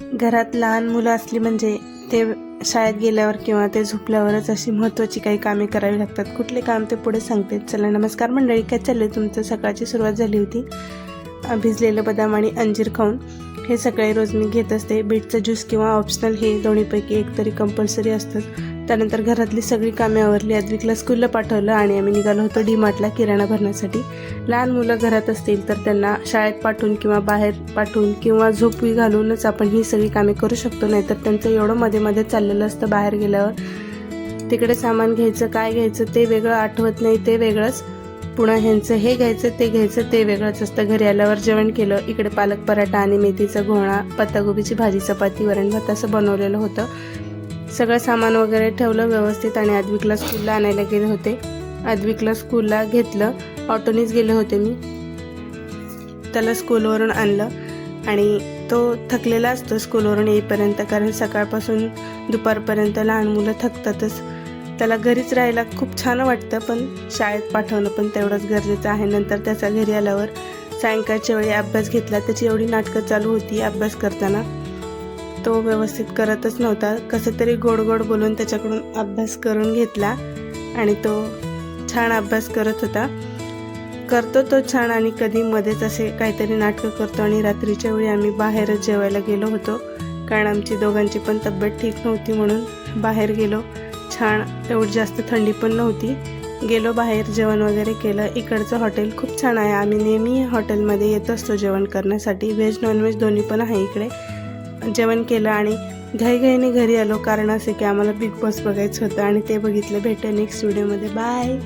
घरात लहान मुलं असली म्हणजे ते शाळेत गेल्यावर किंवा ते झोपल्यावरच अशी महत्त्वाची काही कामे करावी लागतात. कुठले काम ते पुढे सांगते. चला नमस्कार मंडळी, काय चाललंय तुमचं? सकाळची सुरुवात झाली होती भिजलेलं बदाम आणि अंजीर खाऊन. हे सकाळी रोज मी घेत असते. बीटचं ज्यूस किंवा ऑप्शनल हे दोन्हीपैकी एक तरी कंपल्सरी असतं. त्यानंतर घरातली सगळी कामे आवरली. अद्विकला स्कूलला पाठवलं आणि आम्ही निघालो होतो डी-मार्टला किराणा भरण्यासाठी. लहान मुलं घरात असतील तर त्यांना शाळेत पाठवून किंवा बाहेर पाठवून किंवा झोपवी घालूनच आपण ही सगळी कामे करू शकतो. नाहीतर त्यांचं एवढं मध्ये मध्ये चाललेलं असतं बाहेर गेल्यावर. तिकडे सामान घ्यायचं, काय घ्यायचं ते वेगळं, आठवत नाही ते वेगळंच, पुन्हा ह्यांचं हे घ्यायचं ते घ्यायचं ते वेगळंच असतं. घरी आल्यावर जेवण केलं. इकडे पालक पराठा आणि मेथीचा घोळा, पत्तागोबीची भाजी, चपाती, वरण भात असं बनवलेलं होतं. सगळं सामान वगैरे ठेवलं व्यवस्थित आणि अद्विकला स्कूलला आणायला गेले होते. अद्विकला स्कूलला घेतलं, ऑटोनीच गेले होते मी. त्याला स्कूलवरून आणलं आणि तो थकलेला असतो स्कूलवरून येईपर्यंत, कारण सकाळपासून दुपारपर्यंत लहान मुलं थकतातच. त्याला घरीच राहायला खूप छान वाटतं, पण शाळेत पाठवणं पण तेवढंच गरजेचं आहे. नंतर त्याचा घरी आल्यावर सायंकाळच्या वेळी अभ्यास घेतला. त्याची एवढी नाटकं चालू होती अभ्यास करताना, तो व्यवस्थित करतच नव्हता. कसं तरी गोड गोड बोलून त्याच्याकडून अभ्यास करून घेतला आणि तो छान अभ्यास करत होता. करतो तो छान आणि कधी मध्येच असे काहीतरी नाटकं करतो. आणि रात्रीच्या वेळी आम्ही बाहेरच जेवायला गेलो होतो, कारण आमची दोघांची पण तब्येत ठीक नव्हती म्हणून बाहेर गेलो. छान, एवढी जास्त थंडी पण नव्हती. गेलो बाहेर, जेवण वगैरे केलं. इकडचं हॉटेल खूप छान आहे. आम्ही नेहमी हॉटेलमध्ये येत असतो जेवण करण्यासाठी. व्हेज नॉनव्हेज दोन्ही पण आहे इकडे. जेवण केलं आणि घाईघाईने घरी आलो, कारण असे की आम्हाला बिग बॉस बघायचं होतं आणि ते बघितलं. भेटू नेक्स्ट व्हिडिओमध्ये. बाय.